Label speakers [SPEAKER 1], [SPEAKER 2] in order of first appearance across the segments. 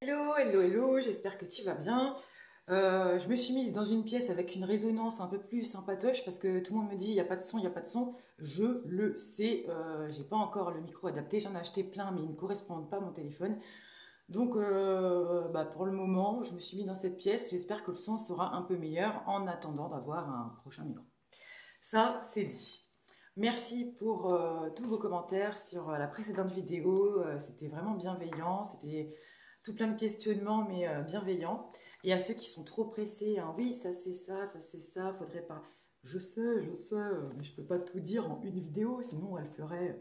[SPEAKER 1] Hello, hello, hello, j'espère que tu vas bien. Je me suis mise dans une pièce avec une résonance un peu plus sympatoche parce que tout le monde me dit il n'y a pas de son, il n'y a pas de son. Je le sais, j'ai pas encore le micro adapté, j'en ai acheté plein mais ils ne correspondent pas à mon téléphone. Donc pour le moment, je me suis mise dans cette pièce, j'espère que le son sera un peu meilleur en attendant d'avoir un prochain micro. Ça, c'est dit. Merci pour tous vos commentaires sur la précédente vidéo. C'était vraiment bienveillant. C'était tout plein de questionnements, mais bienveillants. Et à ceux qui sont trop pressés, hein, oui, ça c'est ça, faudrait pas. Je sais, mais je peux pas tout dire en une vidéo, sinon elle ferait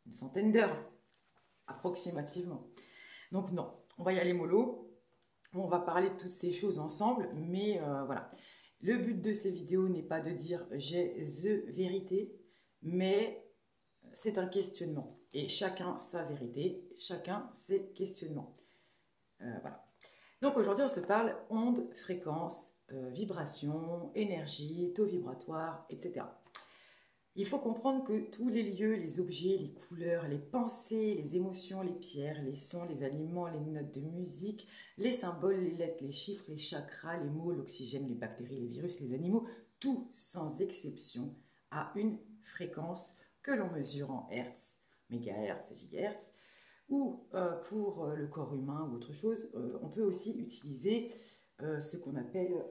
[SPEAKER 1] une centaine d'heures, approximativement. Donc non, on va y aller mollo. On va parler de toutes ces choses ensemble, mais voilà. Le but de ces vidéos n'est pas de dire j'ai the vérité, mais c'est un questionnement. Et chacun sa vérité, chacun ses questionnements. Voilà. Donc aujourd'hui, on se parle ondes, fréquences, vibrations, énergie, taux vibratoire, etc. Il faut comprendre que tous les lieux, les objets, les couleurs, les pensées, les émotions, les pierres, les sons, les aliments, les notes de musique, les symboles, les lettres, les chiffres, les chakras, les mots, l'oxygène, les bactéries, les virus, les animaux, tout sans exception a une fréquence que l'on mesure en hertz, mégahertz, gigahertz, ou pour le corps humain ou autre chose, on peut aussi utiliser ce qu'on appelle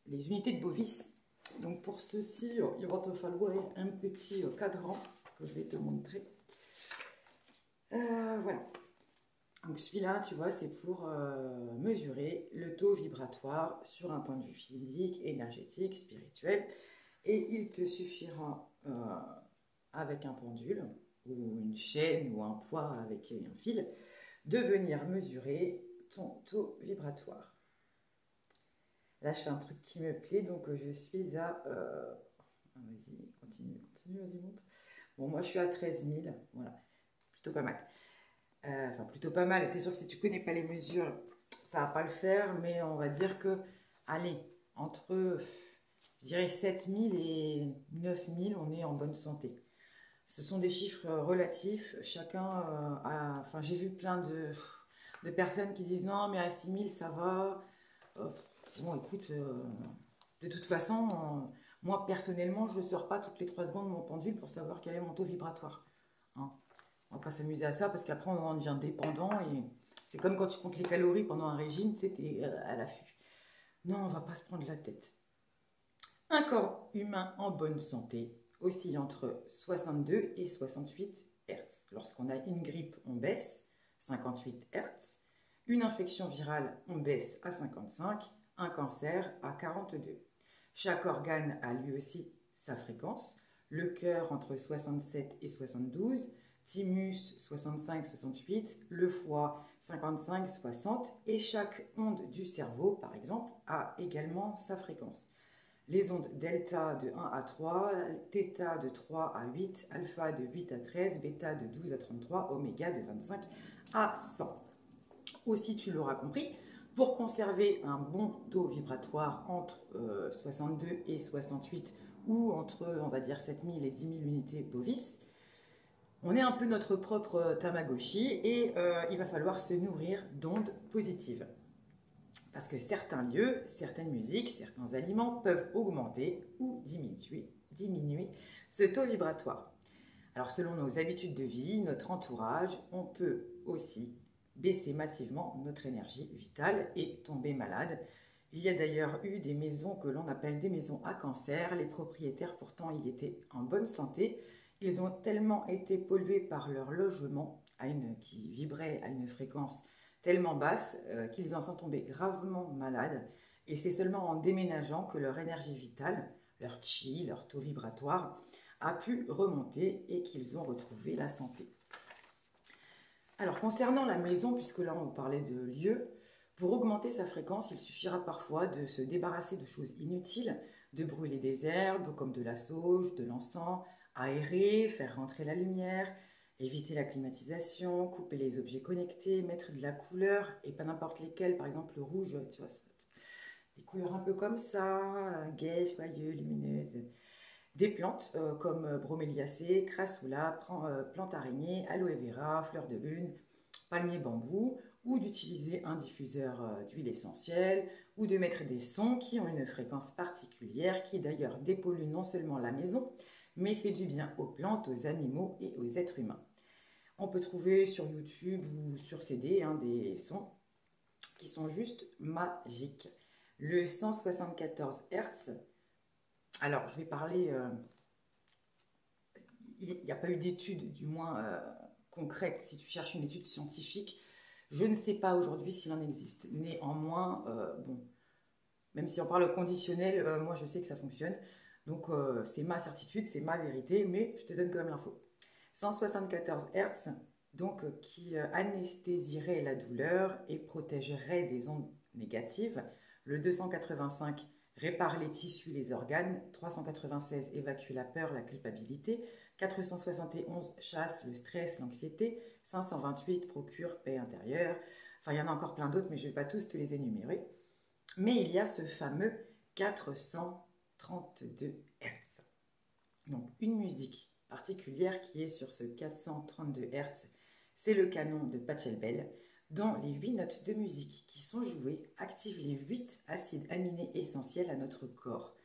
[SPEAKER 1] les unités de Bovis. Donc pour ceci, il va te falloir un petit cadran que je vais te montrer. Voilà. Donc celui-là, tu vois, c'est pour mesurer le taux vibratoire sur un point de vue physique, énergétique, spirituel. Et il te suffira, avec un pendule, ou une chaîne, ou un poids avec un fil, de venir mesurer ton taux vibratoire. Là, je fais un truc qui me plaît, donc je suis à... vas-y, continue, vas-y, monte. Bon, moi, je suis à 13 000, voilà, plutôt pas mal. Enfin, plutôt pas mal. C'est sûr que si tu connais pas les mesures, ça va pas le faire, mais on va dire que, allez, entre, je dirais 7 000 et 9 000, on est en bonne santé. Ce sont des chiffres relatifs. Chacun a... Enfin, j'ai vu plein de personnes qui disent non, mais à 6 000, ça va. Bon, écoute, de toute façon, moi, personnellement, je ne sors pas toutes les 3 secondes mon pendule pour savoir quel est mon taux vibratoire. Hein. On va pas s'amuser à ça parce qu'après, on en devient dépendant et c'est comme quand tu comptes les calories pendant un régime, tu sais, t'es à l'affût. Non, on va pas se prendre la tête. Un corps humain en bonne santé oscille entre 62 et 68 Hz. Lorsqu'on a une grippe, on baisse, 58 Hz. Une infection virale, on baisse à 55. Un cancer à 42. Chaque organe a lui aussi sa fréquence. Le cœur entre 67 et 72. Thymus 65-68. Le foie 55-60. Et chaque onde du cerveau, par exemple, a également sa fréquence. Les ondes delta de 1 à 3, θ de 3 à 8, alpha de 8 à 13, bêta de 12 à 33, oméga de 25 à 100. Aussi, tu l'auras compris, pour conserver un bon taux vibratoire entre 62 et 68 ou entre, on va dire, 7000 et 10 000 unités Bovis, on est un peu notre propre Tamagotchi et il va falloir se nourrir d'ondes positives. Parce que certains lieux, certaines musiques, certains aliments peuvent augmenter ou diminuer ce taux vibratoire. Alors selon nos habitudes de vie, notre entourage, on peut aussi baisser massivement notre énergie vitale et tomber malade. Il y a d'ailleurs eu des maisons que l'on appelle des maisons à cancer. Les propriétaires pourtant y étaient en bonne santé. Ils ont tellement été pollués par leur logement qui vibrait à une fréquence tellement basse qu'ils en sont tombés gravement malades. Et c'est seulement en déménageant que leur énergie vitale, leur chi, leur taux vibratoire, a pu remonter et qu'ils ont retrouvé la santé. Alors concernant la maison, puisque là on parlait de lieu, pour augmenter sa fréquence, il suffira parfois de se débarrasser de choses inutiles, de brûler des herbes comme de la sauge, de l'encens, aérer, faire rentrer la lumière, éviter la climatisation, couper les objets connectés, mettre de la couleur et pas n'importe lesquelles, par exemple le rouge, tu vois, des couleurs un peu comme ça, gaies, joyeuses, lumineuses. Des plantes comme broméliacée, crassula, plante araignée, aloe vera, fleur de lune, palmier bambou, ou d'utiliser un diffuseur d'huile essentielle, ou de mettre des sons qui ont une fréquence particulière, qui d'ailleurs dépollue non seulement la maison, mais fait du bien aux plantes, aux animaux et aux êtres humains. On peut trouver sur YouTube ou sur CD des sons qui sont juste magiques. Le 174 Hz, alors je vais parler, il n'y a pas eu d'études du moins concrètes. Si tu cherches une étude scientifique, je ne sais pas aujourd'hui s'il en existe. Néanmoins, bon, même si on parle au conditionnel, moi je sais que ça fonctionne. Donc c'est ma certitude, c'est ma vérité, mais je te donne quand même l'info. 174 Hz, donc qui anesthésierait la douleur et protégerait des ondes négatives. Le 285 répare les tissus, les organes. 396 évacue la peur, la culpabilité. 471 chasse le stress, l'anxiété. 528 procure paix intérieure. Enfin, il y en a encore plein d'autres, mais je ne vais pas tous te les énumérer. Mais il y a ce fameux 432 Hz. Donc, une musique particulière qui est sur ce 432 Hz, c'est le canon de Pachelbel, dont les 8 notes de musique qui sont jouées activent les 8 acides aminés essentiels à notre corps.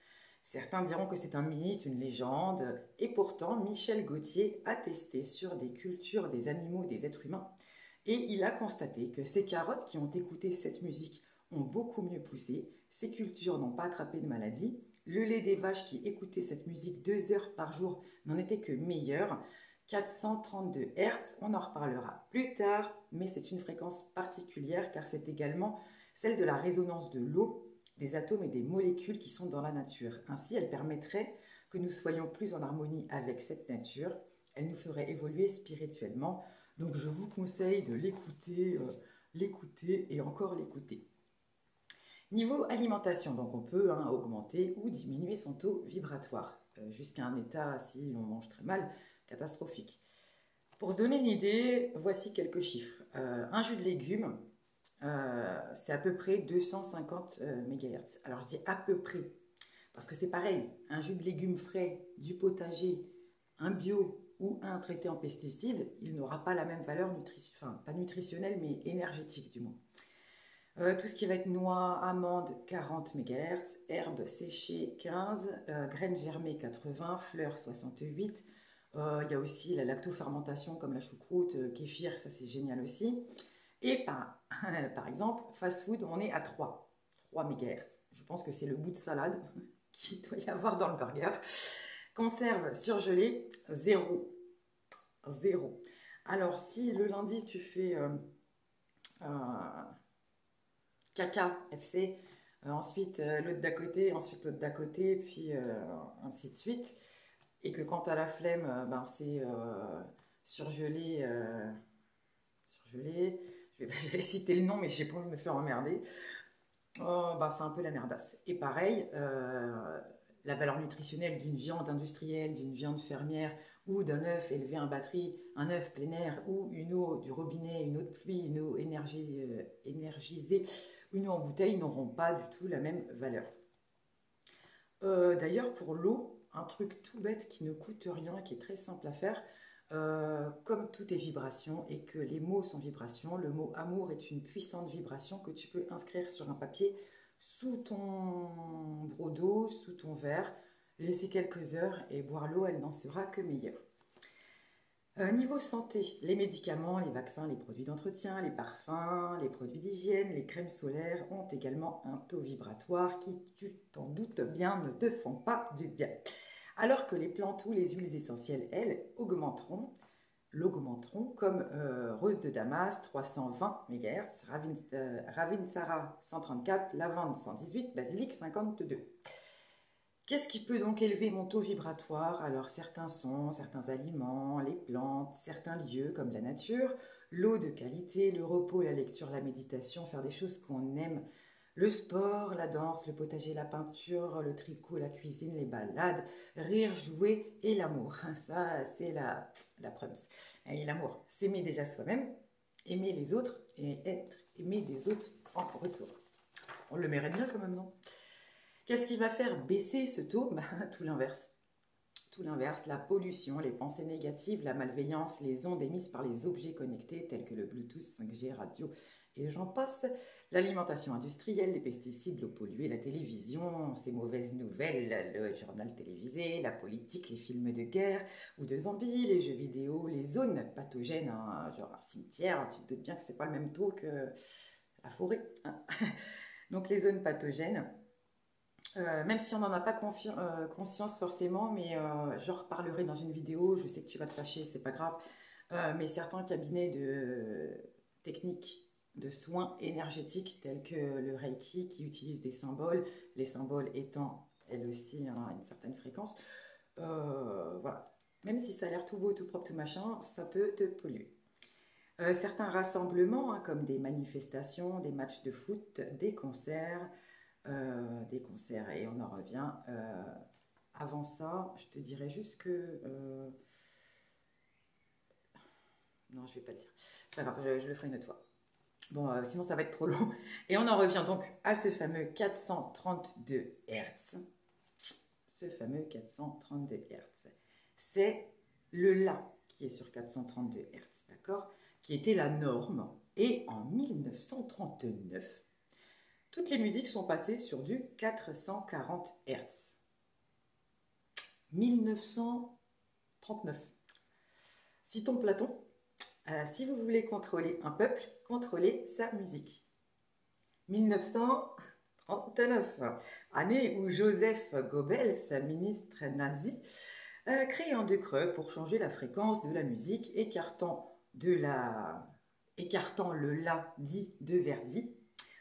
[SPEAKER 1] Certains diront que c'est un mythe, une légende, et pourtant Michel Gauthier a testé sur des cultures, des animaux, des êtres humains, et il a constaté que ces carottes qui ont écouté cette musique ont beaucoup mieux poussé, ces cultures n'ont pas attrapé de maladie, le lait des vaches qui écoutaient cette musique 2 heures par jour n'en était que meilleur. 432 Hz, on en reparlera plus tard, mais c'est une fréquence particulière car c'est également celle de la résonance de l'eau, des atomes et des molécules qui sont dans la nature. Ainsi, elle permettrait que nous soyons plus en harmonie avec cette nature. Elle nous ferait évoluer spirituellement. Donc je vous conseille de l'écouter et encore l'écouter. Niveau alimentation, donc on peut augmenter ou diminuer son taux vibratoire jusqu'à un état, si on mange très mal, catastrophique. Pour se donner une idée, voici quelques chiffres. Un jus de légumes, c'est à peu près 250 MHz. Alors je dis à peu près, parce que c'est pareil, un jus de légumes frais, du potager, un bio ou un traité en pesticides, il n'aura pas la même valeur pas nutritionnelle, mais énergétique du moins. Tout ce qui va être noix, amandes, 40 MHz, herbes séchées, 15, graines germées, 80, fleurs, 68. Il y a aussi la lactofermentation comme la choucroute, kéfir, ça c'est génial aussi. Et par exemple, fast food, on est à 3 MHz. Je pense que c'est le bout de salade qu'il doit y avoir dans le burger. Conserve surgelée, 0. Alors, si le lundi tu fais caca, FC, ensuite l'autre d'à côté, ensuite l'autre d'à côté, puis ainsi de suite, et que quand tu as la flemme, c'est surgelé, j'allais citer le nom, mais j'ai pas envie de me faire emmerder. C'est un peu la merdasse. Et pareil, la valeur nutritionnelle d'une viande industrielle, d'une viande fermière ou d'un œuf élevé en batterie, un œuf plein air ou une eau du robinet, une eau de pluie, une eau énergisée, une eau en bouteille n'auront pas du tout la même valeur. D'ailleurs, pour l'eau, un truc tout bête qui ne coûte rien, qui est très simple à faire, comme tout est vibration et que les mots sont vibrations, le mot amour est une puissante vibration que tu peux inscrire sur un papier sous ton broc d'eau, sous ton verre, laisser quelques heures et boire l'eau, elle n'en sera que meilleure. Niveau santé, les médicaments, les vaccins, les produits d'entretien, les parfums, les produits d'hygiène, les crèmes solaires ont également un taux vibratoire qui, tu t'en doutes bien, ne te font pas du bien. Alors que les plantes ou les huiles essentielles, elles, l'augmenteront comme rose de Damas 320 MHz, Ravinsara 134, lavande 118, basilic 52. Qu'est-ce qui peut donc élever mon taux vibratoire? Alors certains sons, certains aliments, les plantes, certains lieux comme la nature, l'eau de qualité, le repos, la lecture, la méditation, faire des choses qu'on aime, le sport, la danse, le potager, la peinture, le tricot, la cuisine, les balades, rire, jouer et l'amour. Ça, c'est la preuve. Et l'amour, s'aimer déjà soi-même, aimer les autres et être aimé des autres en retour. On le mérite bien quand même, non? Qu'est-ce qui va faire baisser ce taux? Tout l'inverse. tout l'inverse, la pollution, les pensées négatives, la malveillance, les ondes émises par les objets connectés tels que le Bluetooth, 5G, radio et j'en passe, l'alimentation industrielle, les pesticides, l'eau polluée, la télévision, ces mauvaises nouvelles, le journal télévisé, la politique, les films de guerre ou de zombies, les jeux vidéo, les zones pathogènes, hein, genre un cimetière, tu te doutes bien que c'est pas le même taux que la forêt. Hein. Donc les zones pathogènes. Même si on n'en a pas conscience forcément, mais j'en reparlerai dans une vidéo, je sais que tu vas te fâcher, c'est pas grave, mais certains cabinets de techniques de soins énergétiques tels que le Reiki qui utilisent des symboles, les symboles étant elles aussi hein, à une certaine fréquence, voilà. Même si ça a l'air tout beau, tout propre, tout machin, ça peut te polluer. Certains rassemblements, hein, comme des manifestations, des matchs de foot, des concerts et on en revient. Avant ça, je te dirais juste que... non, je vais pas le dire. C'est pas grave, je le ferai une autre fois. Bon, sinon ça va être trop long. Et on en revient donc à ce fameux 432 Hz. Ce fameux 432 Hz. C'est le La qui est sur 432 Hz, d'accord? Qui était la norme. Et en 1939, toutes les musiques sont passées sur du 440 Hz. 1939. Citons Platon. Si vous voulez contrôler un peuple, contrôlez sa musique. 1939, année où Joseph Goebbels, ministre nazi, crée un décret pour changer la fréquence de la musique, écartant le La dit de Verdi,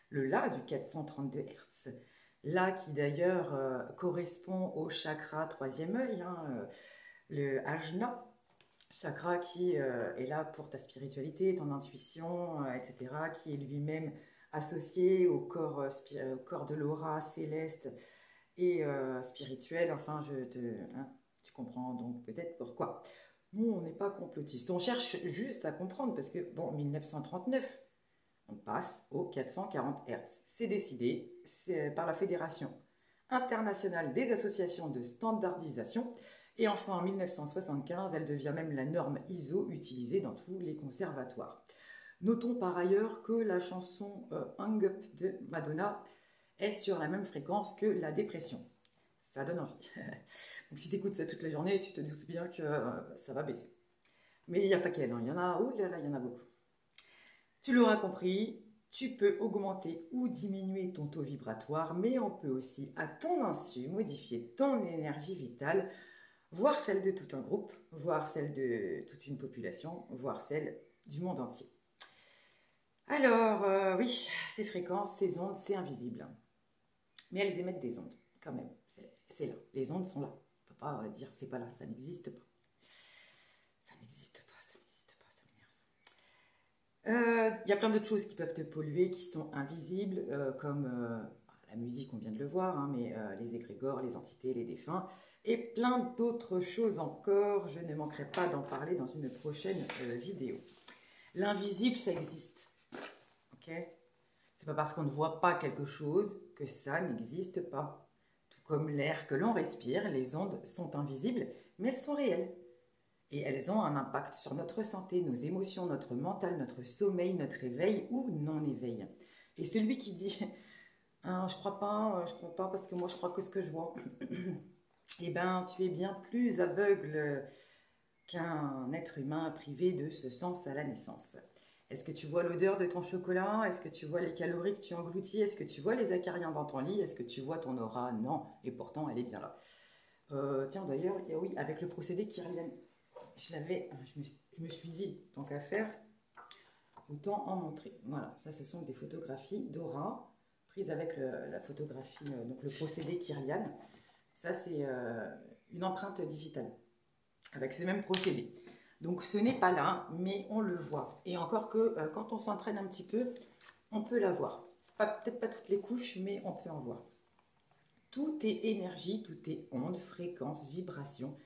[SPEAKER 1] le La du 432 Hz. La qui d'ailleurs correspond au chakra troisième œil, hein, le Ajna, chakra qui est là pour ta spiritualité, ton intuition, etc., qui est lui-même associé au corps de l'aura céleste et spirituel. Enfin, tu comprends donc peut-être pourquoi. Nous, on n'est pas complotiste. On cherche juste à comprendre parce que, bon, 1939, on passe aux 440 Hz. C'est décidé par la Fédération internationale des associations de standardisation. Et enfin, en 1975, elle devient même la norme ISO utilisée dans tous les conservatoires. Notons par ailleurs que la chanson Hang Up de Madonna est sur la même fréquence que la dépression. Ça donne envie. Donc si tu écoutes ça toute la journée, tu te doutes bien que ça va baisser. Mais il n'y a pas qu'elle, hein. Il y en a, oh là là, il y en a beaucoup. Tu l'auras compris, tu peux augmenter ou diminuer ton taux vibratoire, mais on peut aussi, à ton insu, modifier ton énergie vitale, voire celle de tout un groupe, voire celle de toute une population, voire celle du monde entier. Alors, oui, ces fréquences, ces ondes, c'est invisible. Mais elles émettent des ondes, quand même. C'est là. Les ondes sont là. On ne peut pas dire c'est pas là, ça n'existe pas. Ça n'existe pas, ça m'énerve ça. Il y a plein d'autres choses qui peuvent te polluer, qui sont invisibles, comme la musique, on vient de le voir, hein, mais les égrégores, les entités, les défunts, et plein d'autres choses encore. Je ne manquerai pas d'en parler dans une prochaine vidéo. L'invisible, ça existe. Ok ? C'est pas parce qu'on ne voit pas quelque chose que ça n'existe pas. Tout comme l'air que l'on respire, les ondes sont invisibles, mais elles sont réelles. Et elles ont un impact sur notre santé, nos émotions, notre mental, notre sommeil, notre éveil ou non-éveil. Et celui qui dit hein, je crois pas parce que moi je crois que ce que je vois, eh ben tu es bien plus aveugle qu'un être humain privé de ce sens à la naissance. Est-ce que tu vois l'odeur de ton chocolat? Est-ce que tu vois les calories que tu engloutis? Est-ce que tu vois les acariens dans ton lit? Est-ce que tu vois ton aura? Non, et pourtant elle est bien là. Tiens d'ailleurs, oui, avec le procédé Kirlian, je me suis dit, tant qu'à faire, autant en montrer. Voilà, ça ce sont des photographies d'aura prises avec la photographie, donc le procédé Kirlian. Ça c'est une empreinte digitale avec ce même procédé. Donc ce n'est pas là, mais on le voit. Et encore que quand on s'entraîne un petit peu, on peut la voir. Peut-être pas toutes les couches, mais on peut en voir. Tout est énergie, tout est onde, fréquence, vibration.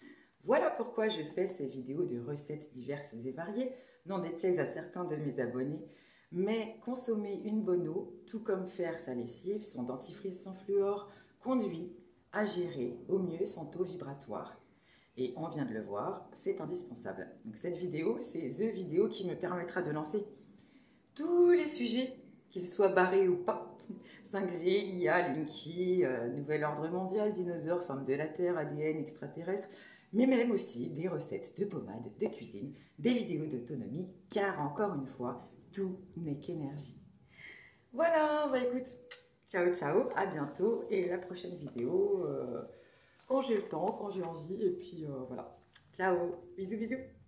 [SPEAKER 1] Voilà pourquoi je fais ces vidéos de recettes diverses et variées, n'en déplaise à certains de mes abonnés. Mais consommer une bonne eau, tout comme faire sa lessive, son dentifrice sans fluor, conduit à gérer au mieux son taux vibratoire. Et on vient de le voir, c'est indispensable. Donc cette vidéo, c'est the vidéo qui me permettra de lancer tous les sujets, qu'ils soient barrés ou pas. 5G, IA, Linky, nouvel ordre mondial, dinosaures, forme de la Terre, ADN, extraterrestre, mais même aussi des recettes de pommade, de cuisine, des vidéos d'autonomie, car encore une fois, tout n'est qu'énergie. Voilà, bah écoute, ciao ciao, à bientôt, et la prochaine vidéo, quand j'ai le temps, quand j'ai envie, et puis voilà. Ciao, bisous bisous.